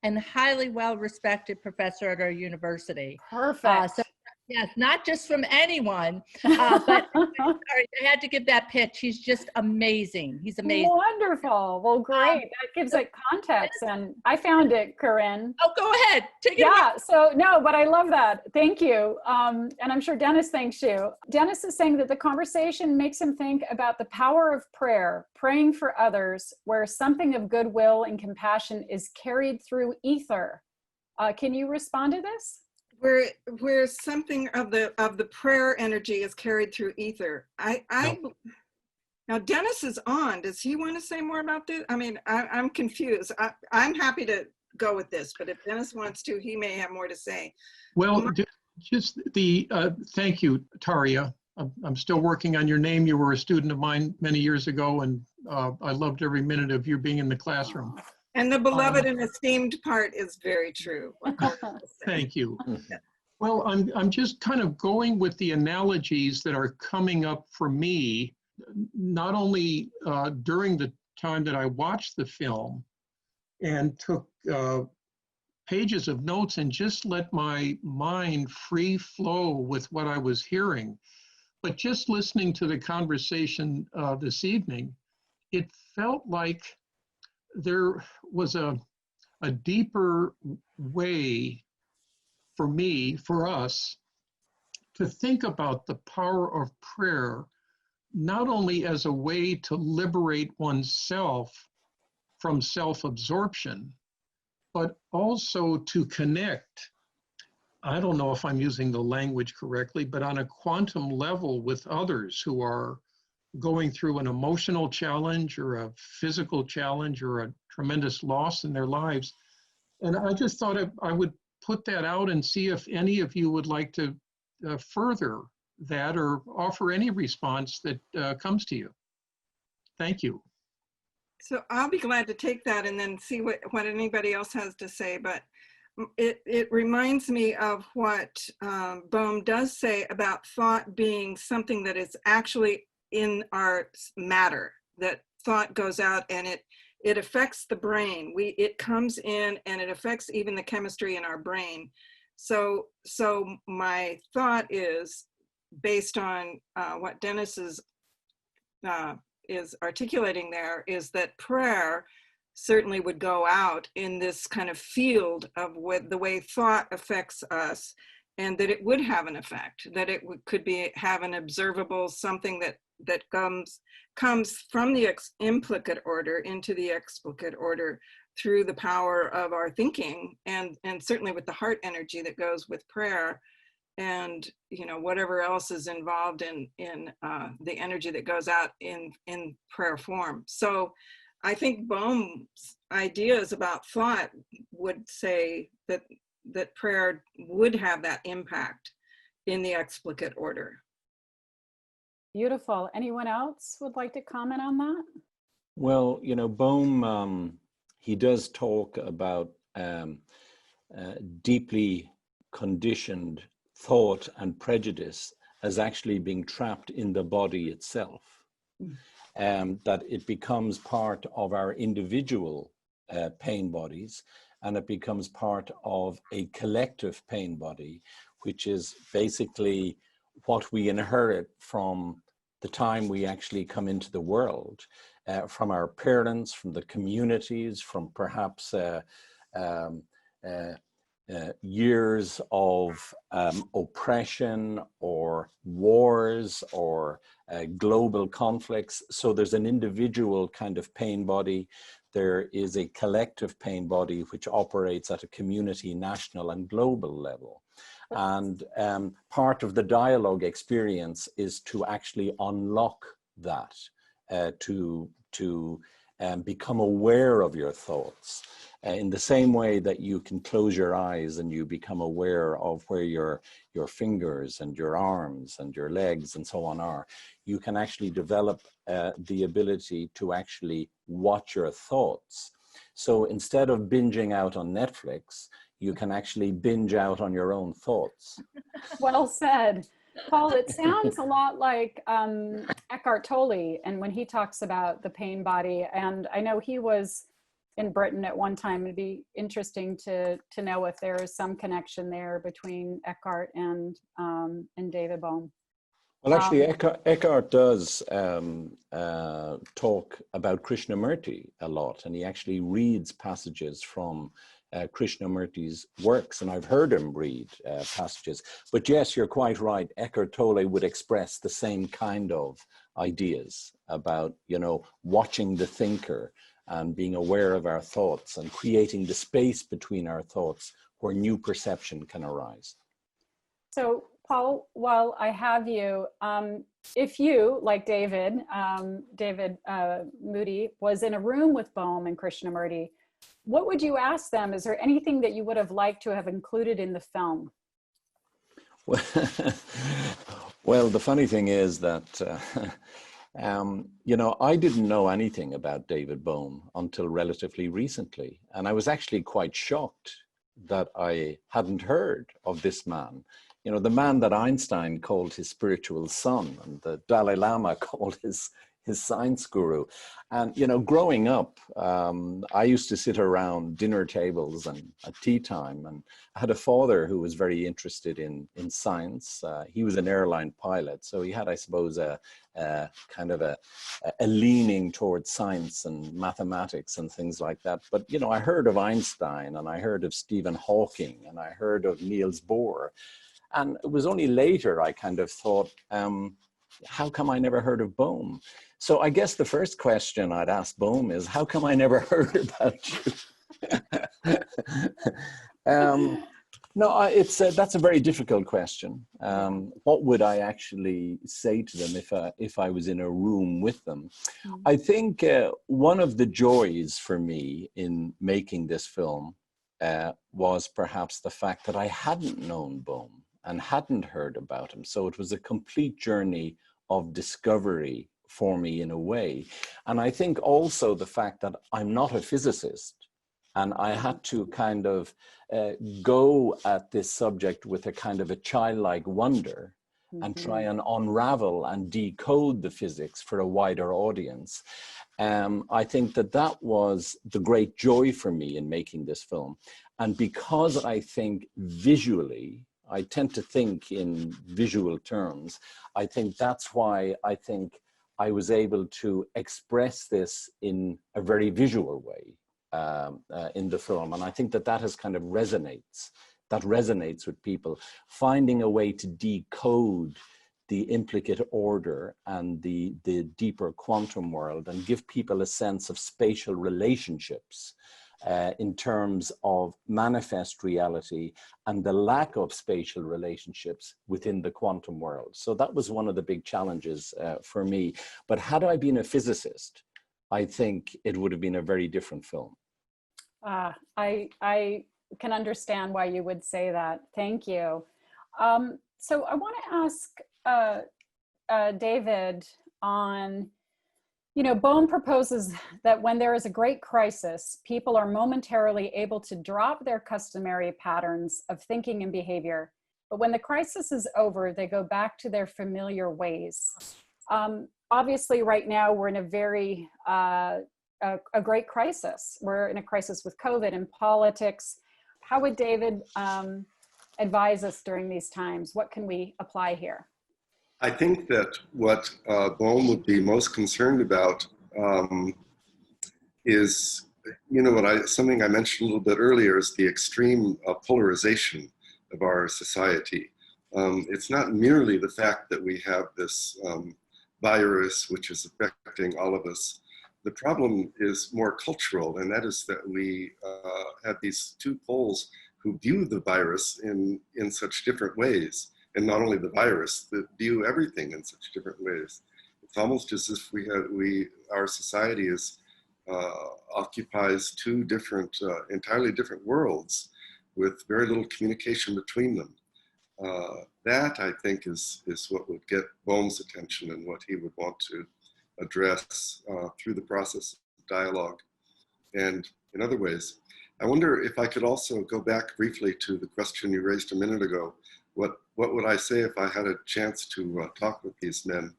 S2: and highly well-respected professor at our university.
S3: Perfect.
S2: Yes, not just from anyone, but sorry, I had to give that pitch. He's just amazing. He's amazing.
S3: Wonderful. Well, great. That gives it context, and I found it, Corrine.
S2: Oh, go ahead. Take it away.
S3: Yeah, so no, but I love that. Thank you. And I'm sure Dennis thanks you. Dennis is saying that the conversation makes him think about the power of prayer, praying for others, where something of goodwill and compassion is carried through ether. Can you respond to this?
S5: Where something of the prayer energy is carried through ether. Now Dennis is on. Does he want to say more about this? I mean, I'm confused. I'm happy to go with this, but if Dennis wants to, he may have more to say.
S7: Well, just thank you, Tayria. I'm still working on your name. You were a student of mine many years ago, and I loved every minute of you being in the classroom.
S5: And the beloved and esteemed part is very true.
S7: Thank you. Well, I'm just kind of going with the analogies that are coming up for me, not only during the time that I watched the film and took pages of notes and just let my mind free flow with what I was hearing, but just listening to the conversation this evening, it felt like there was a deeper way for me, for us, to think about the power of prayer, not only as a way to liberate oneself from self-absorption, but also to connect, I don't know if I'm using the language correctly, but on a quantum level with others who are going through an emotional challenge or a physical challenge or a tremendous loss in their lives. And I just thought I would put that out and see if any of you would like to further that or offer any response that comes to you. Thank you.
S5: So I'll be glad to take that and then see what anybody else has to say. But it reminds me of what Bohm does say about thought being something that is actually in our matter, that thought goes out and it affects the brain. It comes in and it affects even the chemistry in our brain. So my thought is, based on what Dennis is articulating there, is that prayer certainly would go out in this kind of field of the way thought affects us, and that it would have an effect, that it could have an observable something that comes from the implicate order into the explicate order through the power of our thinking, and certainly with the heart energy that goes with prayer, and whatever else is involved in the energy that goes out in prayer form. So I think Bohm's ideas about thought would say that that prayer would have that impact in the explicate order.
S3: Beautiful. Anyone else would like to comment on that?
S6: Well, you know, Bohm, he does talk about deeply conditioned thought and prejudice as actually being trapped in the body itself, that it becomes part of our individual pain bodies, and it becomes part of a collective pain body, which is basically what we inherit from the time we actually come into the world, from our parents, from the communities, from perhaps years of oppression or wars or global conflicts. So there's an individual kind of pain body. There is a collective pain body which operates at a community, national and global level. And part of the dialogue experience is to actually unlock that, to become aware of your thoughts. In the same way that you can close your eyes and you become aware of where your fingers and your arms and your legs and so on are, you can actually develop the ability to actually watch your thoughts. So instead of binging out on Netflix, you can actually binge out on your own thoughts.
S3: Well said. Paul, it sounds a lot like Eckhart Tolle, and when he talks about the pain body, and I know he was in Britain at one time. It'd be interesting to know if there is some connection there between Eckhart and David Bohm.
S6: Well, actually, Eckhart does talk about Krishnamurti a lot, and he actually reads passages from Krishnamurti's works, and I've heard him read passages. But yes, you're quite right. Eckhart Tolle would express the same kind of ideas about, you know, watching the thinker and being aware of our thoughts and creating the space between our thoughts where new perception can arise.
S3: So, Paul, while I have you, if you, like David Moody, was in a room with Bohm and Krishnamurti, what would you ask them? Is there anything that you would have liked to have included in the film?
S6: Well, the funny thing is that, you know, I didn't know anything about David Bohm until relatively recently. And I was actually quite shocked that I hadn't heard of this man. You know, the man that Einstein called his spiritual son and the Dalai Lama called his science guru. And, you know, growing up, I used to sit around dinner tables and at tea time, and I had a father who was very interested in science. He was an airline pilot, so he had, I suppose, a kind of a leaning towards science and mathematics and things like that. But, you know, I heard of Einstein, and I heard of Stephen Hawking, and I heard of Niels Bohr. And it was only later I kind of thought, how come I never heard of Bohm? So I guess the first question I'd ask Bohm is, how come I never heard about you? No, that's a very difficult question. What would I actually say to them if I was in a room with them? I think one of the joys for me in making this film was perhaps the fact that I hadn't known Bohm and hadn't heard about him. So it was a complete journey of discovery for me in a way. And I think also the fact that I'm not a physicist, and I had to kind of go at this subject with a kind of a childlike wonder and try and unravel and decode the physics for a wider audience. I think that was the great joy for me in making this film. And because I think visually, I tend to think in visual terms, I think that's why I think I was able to express this in a very visual way in the film. And I think that has kind of resonates with people, finding a way to decode the implicate order and the deeper quantum world and give people a sense of spatial relationships in terms of manifest reality and the lack of spatial relationships within the quantum world. So that was one of the big challenges for me. But had I been a physicist, I think it would have been a very different film.
S3: I can understand why you would say that. Thank you. So I want to ask David on, Bohm proposes that when there is a great crisis, people are momentarily able to drop their customary patterns of thinking and behavior. But when the crisis is over, they go back to their familiar ways. Obviously, right now, we're in a very, a great crisis. We're in a crisis with COVID and politics. How would David advise us during these times? What can we apply here?
S4: I think that what Bohm would be most concerned about is, something I mentioned a little bit earlier, is the extreme polarization of our society. It's not merely the fact that we have this virus which is affecting all of us. The problem is more cultural, and that is that we have these two poles who view the virus in such different ways. And not only the virus, that view everything in such different ways. It's almost as if our society occupies two different, entirely different worlds with very little communication between them. That, I think, is what would get Bohm's attention and what he would want to address through the process of dialogue. And in other ways, I wonder if I could also go back briefly to the question you raised a minute ago. What would I say if I had a chance to talk with these men?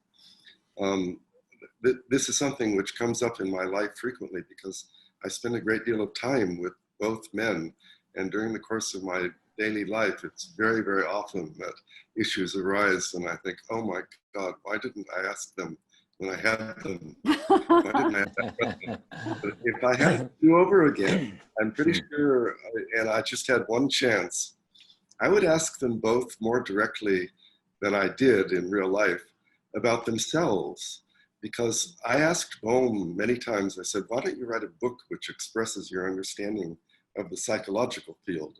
S4: This is something which comes up in my life frequently because I spend a great deal of time with both men. And during the course of my daily life, it's very, very often that issues arise and I think, oh my God, why didn't I ask them when I had them? Why didn't I ask that question? But if I had to do over again, I'm pretty sure, and I just had one chance, I would ask them both more directly than I did in real life about themselves. Because I asked Bohm many times, I said, why don't you write a book which expresses your understanding of the psychological field?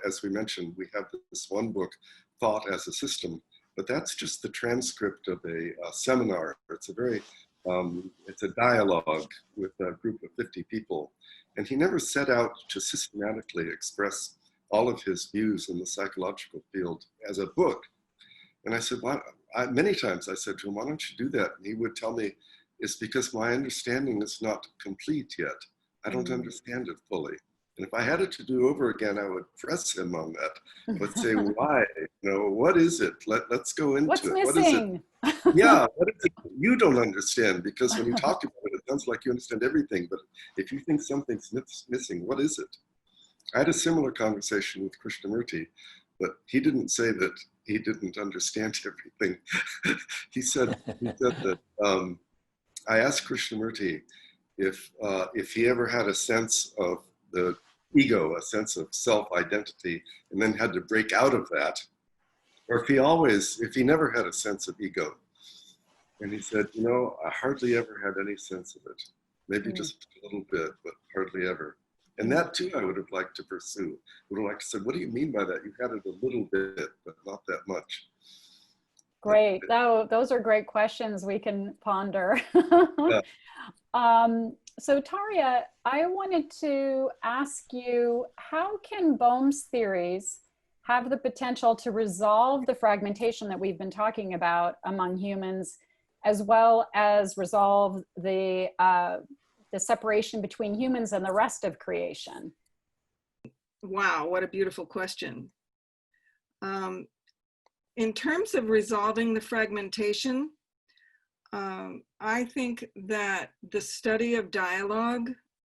S4: As we mentioned, we have this one book, Thought as a System, but that's just the transcript of a seminar. It's it's a dialogue with a group of 50 people. And he never set out to systematically express all of his views in the psychological field as a book. And I said, many times I said to him, why don't you do that? And he would tell me, it's because my understanding is not complete yet. I don't understand it fully. And if I had it to do over again, I would press him on that. I would say, why? What is it? Let's go into
S3: What's
S4: it.
S3: missing?
S4: What is it? Yeah, what is it you don't understand? Because when you talk about it, it sounds like you understand everything. But if you think something's missing, what is it? I had a similar conversation with Krishnamurti, but he didn't say that he didn't understand everything. he said that I asked Krishnamurti if he ever had a sense of the ego, a sense of self-identity, and then had to break out of that, or if he never had a sense of ego. And he said, I hardly ever had any sense of it. Maybe just a little bit, but hardly ever. And that too, I would have liked to pursue. Would have liked to say, what do you mean by that? You had it a little bit, but not that much.
S3: Great. Those are great questions we can ponder.
S4: Yeah.
S3: So Tayria, I wanted to ask you, how can Bohm's theories have the potential to resolve the fragmentation that we've been talking about among humans, as well as resolve the separation between humans and the rest of creation?
S5: Wow, what a beautiful question. In terms of resolving the fragmentation, I think that the study of dialogue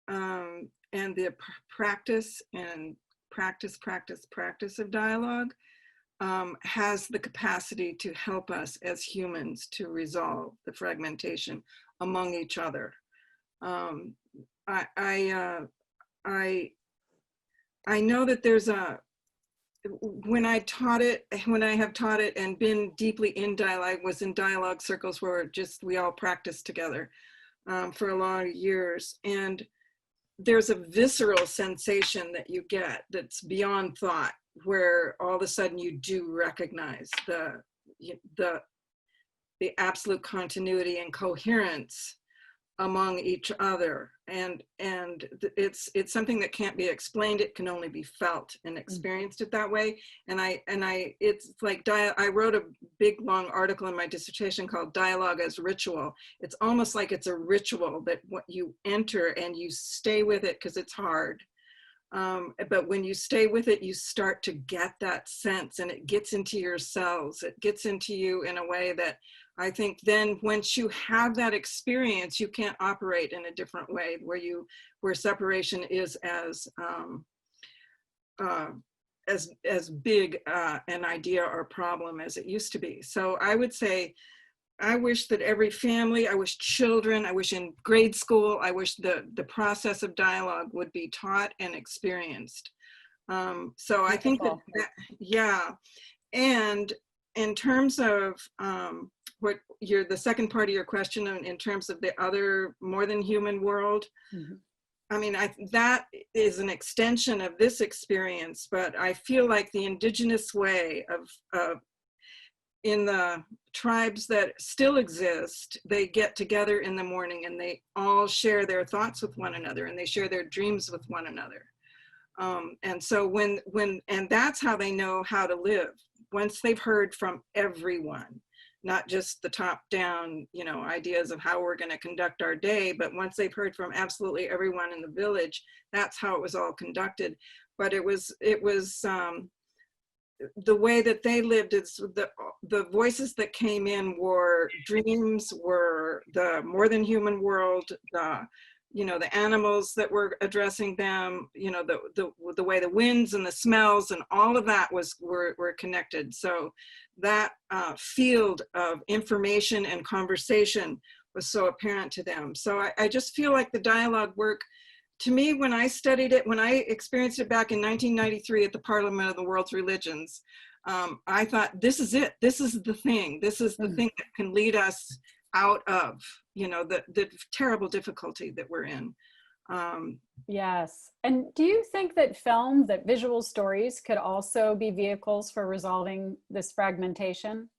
S5: and the practice of dialogue has the capacity to help us as humans to resolve the fragmentation among each other. I know that there's when I have taught it and been deeply in dialogue, was in dialogue circles where we all practiced together for a lot of years. And there's a visceral sensation that you get that's beyond thought, where all of a sudden you do recognize the absolute continuity and coherence among each other. it's something that can't be explained. It can only be felt and experienced it that way. And it's like I wrote a big long article in my dissertation called Dialogue as Ritual. It's almost like it's a ritual that what you enter and you stay with it because it's hard. But when you stay with it, you start to get that sense, and it gets into your cells. It gets into you in a way that I think then once you have that experience, you can't operate in a different way where separation is as big an idea or problem as it used to be. So I would say, I wish that every family, I wish children, I wish in grade school, I wish the process of dialogue would be taught and experienced. So I think that, yeah. And in terms of the second part of your question, in terms of the other more than human world, I mean, that is an extension of this experience, but I feel like the indigenous way of in the tribes that still exist, they get together in the morning and they all share their thoughts with one another, and they share their dreams with one another. And so and that's how they know how to live. Once they've heard from everyone, not just the top down, ideas of how we're going to conduct our day, but once they've heard from absolutely everyone in the village, that's how it was all conducted. But it was the way that they lived, is the voices that came in were dreams, were the more than human world, the animals that were addressing them, the way the winds and the smells and all of that were connected. So that field of information and conversation was so apparent to them. So I just feel like the dialogue work, to me, when I studied it, when I experienced it back in 1993 at the Parliament of the World's Religions, I thought, this is it. This is the thing. This is the thing that can lead us out of, the terrible difficulty that we're in.
S3: Yes. And do you think that that visual stories could also be vehicles for resolving this fragmentation?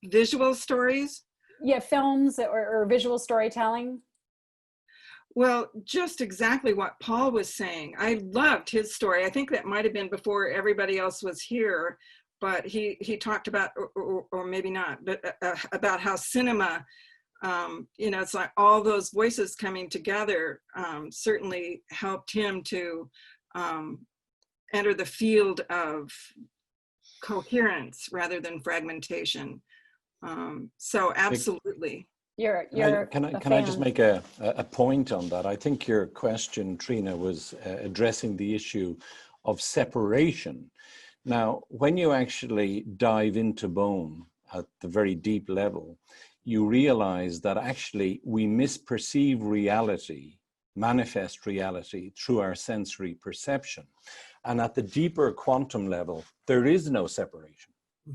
S5: Visual stories?
S3: Yeah, films or visual storytelling.
S5: Well, just exactly what Paul was saying. I loved his story. I think that might have been before everybody else was here, but he talked about, or maybe not, but about how cinema, it's like all those voices coming together certainly helped him to enter the field of coherence rather than fragmentation. So absolutely.
S6: Can I just make a point on that? I think your question, Trina, was addressing the issue of separation. Now, when you actually dive into Bohm at the very deep level, you realize that actually we misperceive reality, manifest reality, through our sensory perception. And at the deeper quantum level, there is no separation.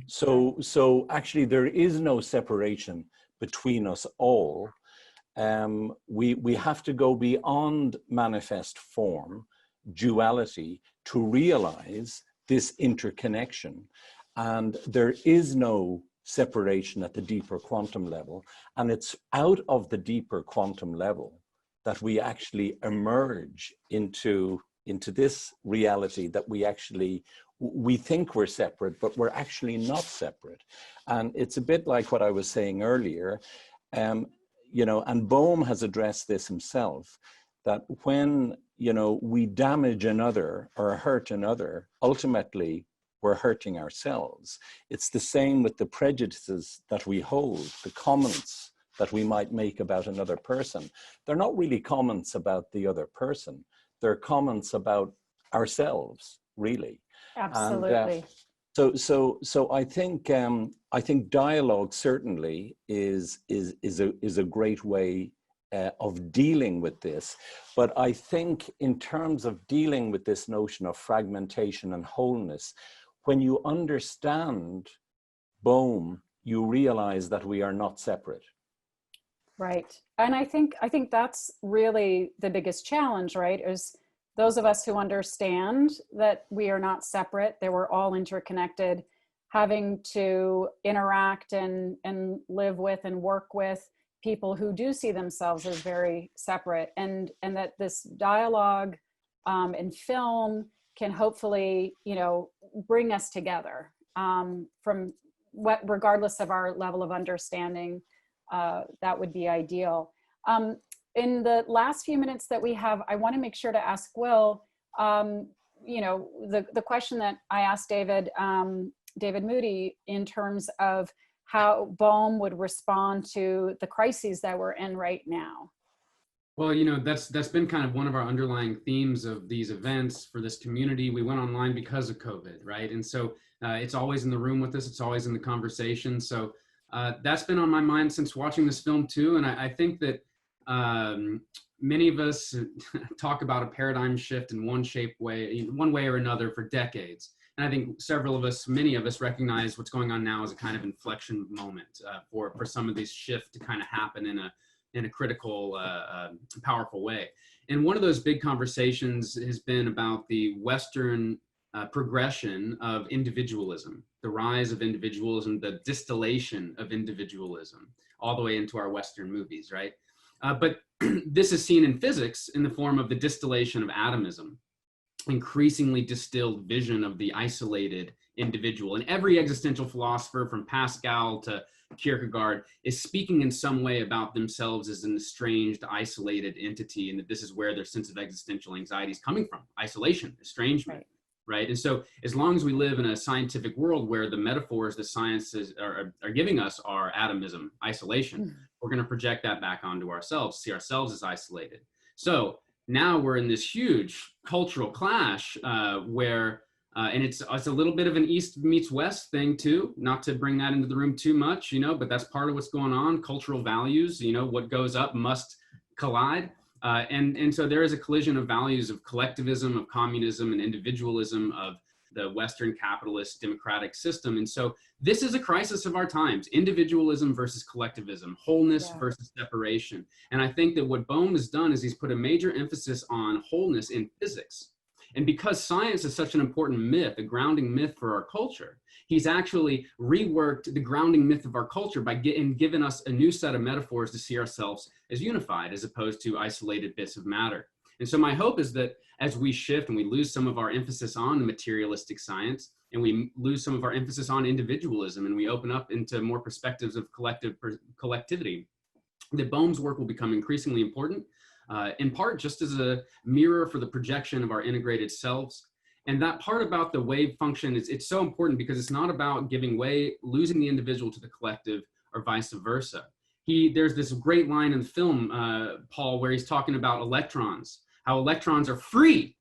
S6: So actually there is no separation between us all. We have to go beyond manifest form, duality, to realize this interconnection. And there is no separation at the deeper quantum level. And it's out of the deeper quantum level that we actually emerge into this reality that we think we're separate, but we're actually not separate. And it's a bit like what I was saying earlier, and Bohm has addressed this himself, that when, we damage another or hurt another, ultimately we're hurting ourselves. It's the same with the prejudices that we hold, the comments that we might make about another person. They're not really comments about the other person. They're comments about ourselves, really.
S3: Absolutely.
S6: And, so I think dialogue certainly is a great way of dealing with this. But I think in terms of dealing with this notion of fragmentation and wholeness, when you understand Bohm, you realize that we are not separate.
S3: Right. And I think that's really the biggest challenge, right? Is those of us who understand that we are not separate, that we're all interconnected, having to interact and live with and work with people who do see themselves as very separate, and that this dialogue and film can hopefully, you know, bring us together from regardless of our level of understanding. That would be ideal. In the last few minutes that we have, I want to make sure to ask Will, you know, the question that I asked David Moody in terms of how Bohm would respond to the crises that we're in right now.
S8: Well, you know, that's been kind of one of our underlying themes of these events for this community. We went online because of COVID, right? And so it's always in the room with us. It's always in the conversation. So that's been on my mind since watching this film too. And I think that many of us talk about a paradigm shift in one way or another for decades. And I think many of us recognize what's going on now as a kind of inflection moment for some of these shifts to kind of happen in a critical, powerful way. And one of those big conversations has been about the Western progression of individualism, the rise of individualism, the distillation of individualism, all the way into our Western movies, right? But this is seen in physics in the form of the distillation of atomism, increasingly distilled vision of the isolated individual. And every existential philosopher from Pascal to Kierkegaard is speaking in some way about themselves as an estranged, isolated entity, and that this is where their sense of existential anxiety is coming from: isolation, estrangement, right? And so as long as we live in a scientific world where the metaphors the sciences are giving us are atomism, isolation, we're going to project that back onto ourselves, see ourselves as isolated. So now we're in this huge cultural clash where, and it's a little bit of an East meets West thing too, not to bring that into the room too much, you know, but that's part of what's going on. Cultural values, you know, what goes up must collide. And so there is a collision of values of collectivism, of communism, and individualism of the Western capitalist democratic system. And so this is a crisis of our times: individualism versus collectivism, wholeness versus separation. And I think that what Bohm has done is he's put a major emphasis on wholeness in physics. And because science is such an important myth, a grounding myth for our culture, he's actually reworked the grounding myth of our culture by giving us a new set of metaphors to see ourselves as unified as opposed to isolated bits of matter. And so my hope is that as we shift and we lose some of our emphasis on materialistic science, and we lose some of our emphasis on individualism, and we open up into more perspectives of collectivity, that Bohm's work will become increasingly important, in part just as a mirror for the projection of our integrated selves. And that part about the wave function it's so important because it's not about giving way, losing the individual to the collective, or vice versa. There's this great line in the film, Paul, where he's talking about electrons, how electrons are free,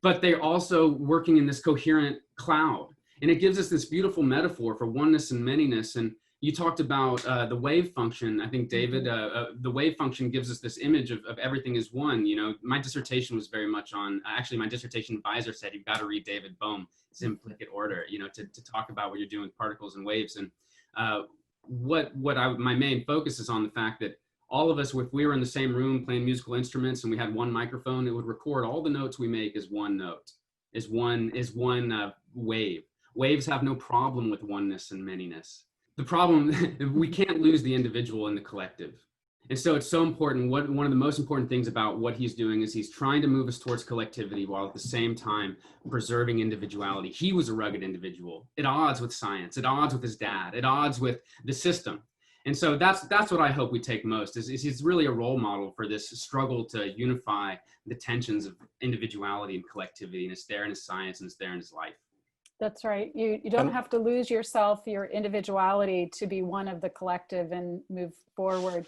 S8: but they're also working in this coherent cloud. And it gives us this beautiful metaphor for oneness and manyness. And you talked about the wave function. I think, David, the wave function gives us this image of everything as one. You know, my dissertation was very much on, actually my dissertation advisor said, you've got to read David Bohm, his implicate order, you know, to talk about what you're doing with particles and waves. And my main focus is on the fact that all of us, if we were in the same room playing musical instruments and we had one microphone, it would record all the notes we make as one note, as one wave. Waves have no problem with oneness and manyness. The problem, we can't lose the individual in the collective. And so it's so important. One of the most important things about what he's doing is he's trying to move us towards collectivity while at the same time preserving individuality. He was a rugged individual, at odds with science, at odds with his dad, at odds with the system. And so that's what I hope we take most, is he's really a role model for this struggle to unify the tensions of individuality and collectivity. And it's there in his science and it's there in his life.
S3: That's right. You don't have to lose yourself, your individuality, to be one of the collective and move forward.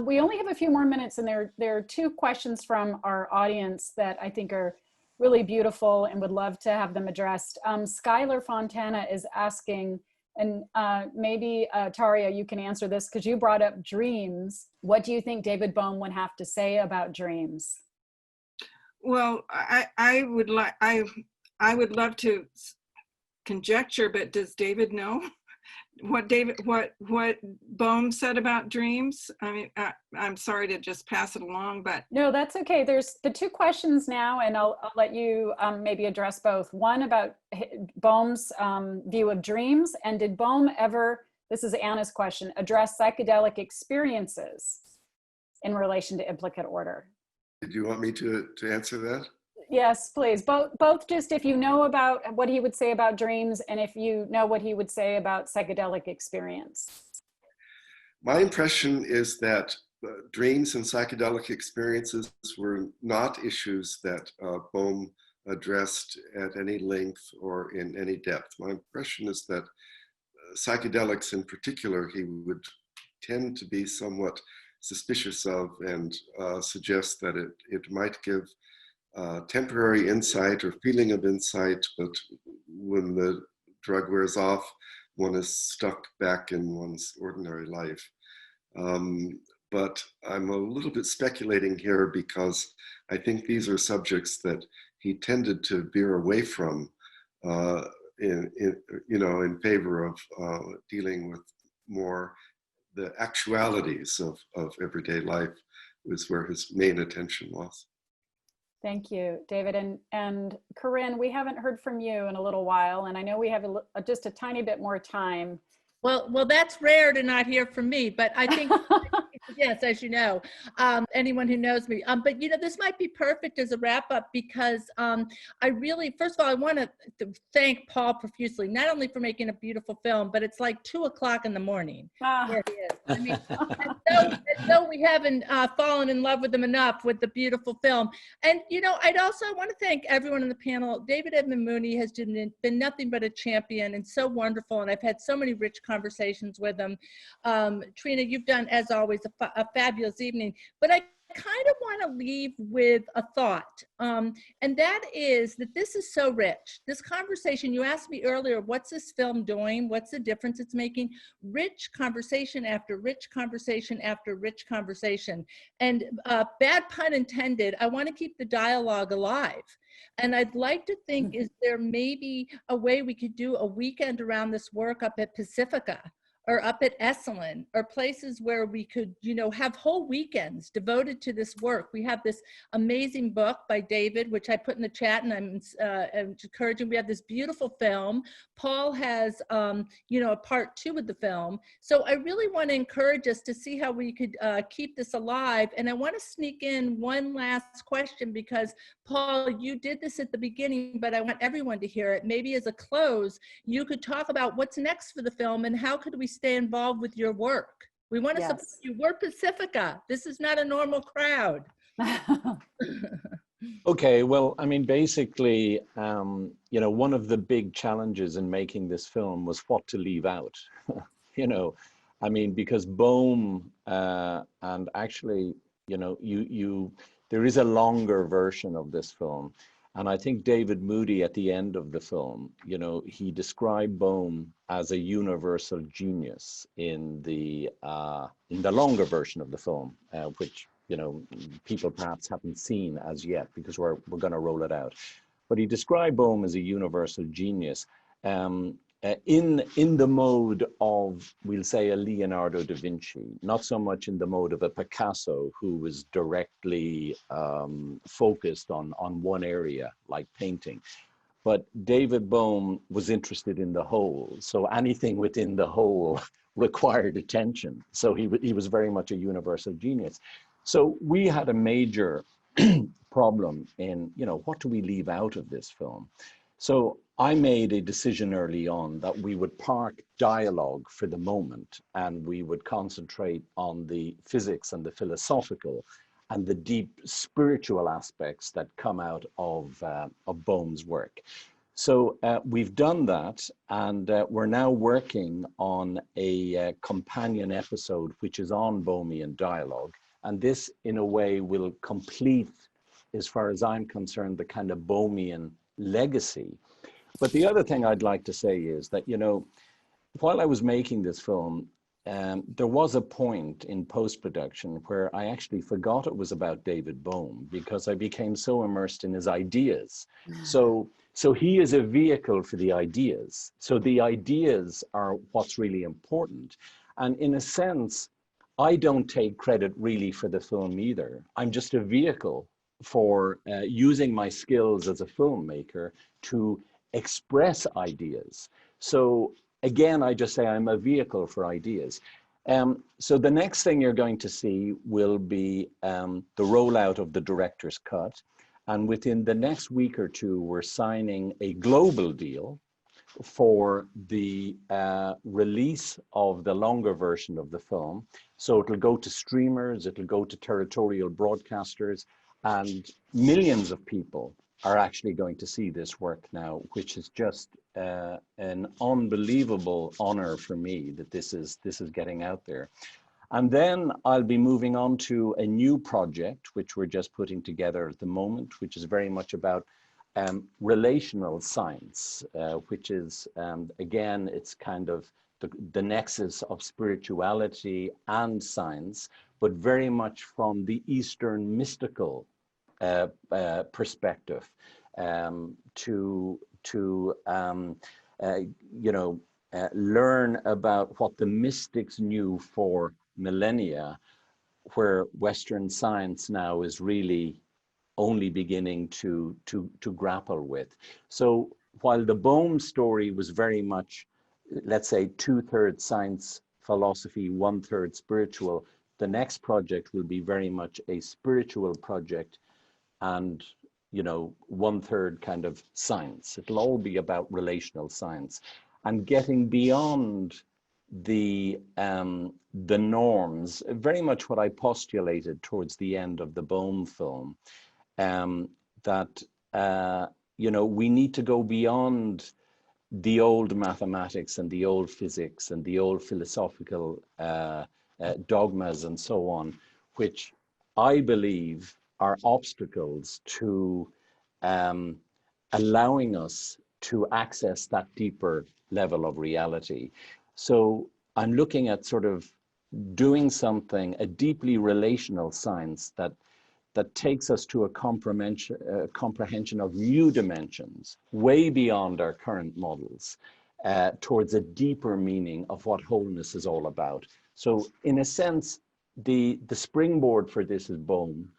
S3: We only have a few more minutes, and there are two questions from our audience that I think are really beautiful and would love to have them addressed. Skylar Fontana is asking, and maybe Tayria, you can answer this because you brought up dreams. What do you think David Bohm would have to say about dreams?
S5: Well, I would love to conjecture, but does David know what Bohm said about dreams? I mean, I'm sorry to just pass it along, but
S3: no, that's okay. There's the two questions now, and I'll let you maybe address both. One about Bohm's view of dreams, and did Bohm ever this is Anna's question, address psychedelic experiences in relation to implicate order?
S4: Did you want me to answer that?
S3: Yes, please. Both just if you know about what he would say about dreams and if you know what he would say about psychedelic experience.
S4: My impression is that dreams and psychedelic experiences were not issues that Bohm addressed at any length or in any depth. My impression is that psychedelics in particular, he would tend to be somewhat suspicious of and suggest that it might give temporary insight or feeling of insight, but when the drug wears off, one is stuck back in one's ordinary life. But I'm a little bit speculating here because I think these are subjects that he tended to veer away from in favor of dealing with more the actualities of everyday life was where his main attention was.
S3: Thank you, David. And Corrine, we haven't heard from you in a little while, and I know we have just a tiny bit more time.
S2: Well, that's rare to not hear from me, but I think, yes, as you know, anyone who knows me, but this might be perfect as a wrap up because I really, first of all, I want to thank Paul profusely, not only for making a beautiful film, but it's like 2 o'clock in the morning. Where he is. I mean, as though we haven't fallen in love with him enough with the beautiful film. And, I'd also want to thank everyone on the panel. David Edmund Moody has been nothing but a champion and so wonderful. And I've had so many rich conversations with him. Trina, you've done, as always, a fabulous evening. But I kind of want to leave with a thought, and that is that this is so rich. This conversation, you asked me earlier, what's this film doing? What's the difference it's making? Rich conversation after rich conversation after rich conversation. And bad pun intended, I want to keep the dialogue alive. And I'd like to think, is there maybe a way we could do a weekend around this work up at Pacifica or up at Esalen, or places where we could, have whole weekends devoted to this work. We have this amazing book by David, which I put in the chat, and I'm encouraging. We have this beautiful film. Paul has, a part 2 of the film. So I really want to encourage us to see how we could keep this alive. And I want to sneak in one last question because, Paul, you did this at the beginning, but I want everyone to hear it. Maybe as a close, you could talk about what's next for the film and how could we stay involved with your work. We want to support you. We're Pacifica. This is not a normal crowd.
S6: Okay, well, I mean, basically, one of the big challenges in making this film was what to leave out. Because Bohm, and actually, there is a longer version of this film. And I think David Moody at the end of the film, he described Bohm as a universal genius in the longer version of the film, which, people perhaps haven't seen as yet because we're going to roll it out. But he described Bohm as a universal genius in the mode of, we'll say, a Leonardo da Vinci, not so much in the mode of a Picasso who was directly focused on one area like painting. But David Bohm was interested in the whole. So anything within the whole required attention. So he was very much a universal genius. So we had a major problem in, what do we leave out of this film? So I made a decision early on that we would park dialogue for the moment and we would concentrate on the physics and the philosophical and the deep spiritual aspects that come out of Bohm's work. So we've done that, and we're now working on a companion episode which is on Bohmian dialogue. And this, in a way, will complete, as far as I'm concerned, the kind of Bohmian legacy. But the other thing I'd like to say is that, while I was making this film, there was a point in post-production where I actually forgot it was about David Bohm because I became so immersed in his ideas. So he is a vehicle for the ideas. So the ideas are what's really important. And in a sense, I don't take credit really for the film either. I'm just a vehicle for using my skills as a filmmaker to express ideas. So again, I just say I'm a vehicle for ideas. So the next thing you're going to see will be the rollout of the director's cut. And within the next week or two, we're signing a global deal for the release of the longer version of the film. So it'll go to streamers, it'll go to territorial broadcasters, and millions of people are actually going to see this work now, which is just an unbelievable honor for me that this is getting out there. And then I'll be moving on to a new project, which we're just putting together at the moment, which is very much about relational science, which is, again, it's kind of the nexus of spirituality and science, but very much from the Eastern mystical perspective, to learn about what the mystics knew for millennia, where Western science now is really only beginning to grapple with. So while the Bohm story was very much, let's say, 2/3 science, philosophy, 1/3 spiritual, the next project will be very much a spiritual project and, 1/3 kind of science. It'll all be about relational science and getting beyond the norms, very much what I postulated towards the end of the Bohm film, that we need to go beyond the old mathematics and the old physics and the old philosophical dogmas and so on, which I believe are obstacles to allowing us to access that deeper level of reality. So I'm looking at sort of doing something, a deeply relational science that takes us to a comprehension of new dimensions, way beyond our current models, towards a deeper meaning of what wholeness is all about. So in a sense, the springboard for this is Bohm,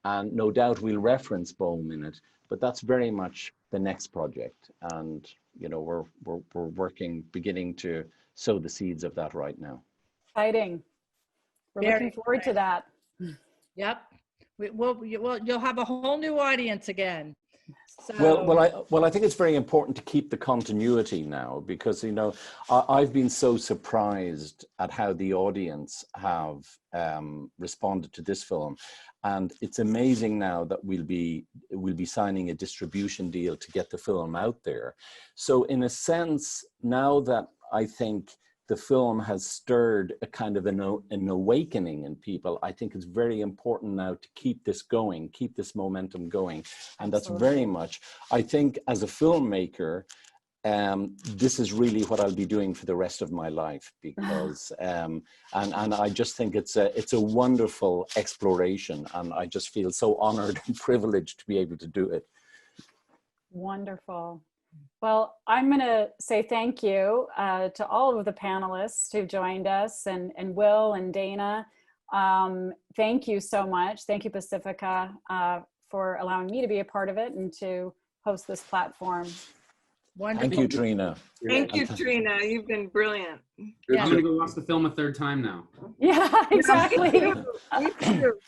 S6: and no doubt we'll reference Bohm in it, but that's very much the next project. And we're working, beginning to sow the seeds of that right now.
S3: Exciting. We're looking forward to that.
S2: Yep. You'll have a whole new audience again. So.
S6: Well, I think it's very important to keep the continuity now, because I've been so surprised at how the audience have responded to this film, and it's amazing now that we'll be signing a distribution deal to get the film out there. So in a sense, now that I think the film has stirred a kind of an awakening in people, I think it's very important now to keep this going, keep this momentum going. And that's very much, I think as a filmmaker, this is really what I'll be doing for the rest of my life, because, and I just think it's a wonderful exploration, and I just feel so honored and privileged to be able to do it.
S3: Wonderful. Well, I'm going to say thank you to all of the panelists who joined us, and Will and Dana. Thank you so much. Thank you, Pacifica, for allowing me to be a part of it and to host this platform.
S2: Wonderful.
S6: Thank you, Trina.
S5: Thank you, Trina. You've been brilliant.
S2: Yeah.
S8: I'm going to go watch the film a third time now.
S3: Yeah, exactly.
S5: Me too.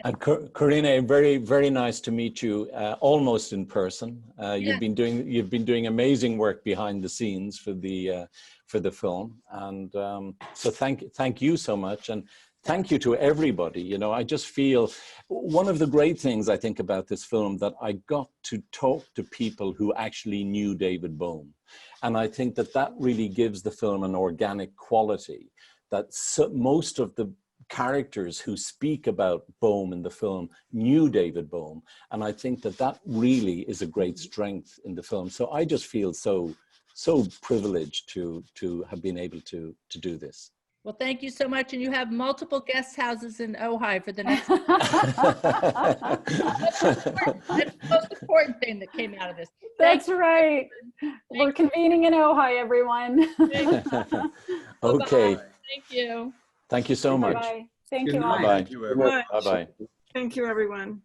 S6: And Corrine, very, very nice to meet you, almost in person. You've been doing amazing work behind the scenes for the film, and so thank you so much, and thank you to everybody. I just feel one of the great things I think about this film, that I got to talk to people who actually knew David Bohm, and I think that really gives the film an organic quality. That most of the characters who speak about Bohm in the film knew David Bohm, and I think that really is a great strength in the film. So I just feel so privileged to have been able to do this.
S2: Well, thank you so much, and you have multiple guest houses in Ojai for the next. That's the most important thing that came out of this.
S3: That's right. We're convening in Ojai, everyone.
S6: Okay.
S2: Thank you.
S6: Thank you so much.
S3: Bye. Thank
S8: Good
S3: you all.
S8: night.
S6: Bye-bye.
S1: Thank you, everyone.
S6: Bye-bye.
S5: Thank you, everyone.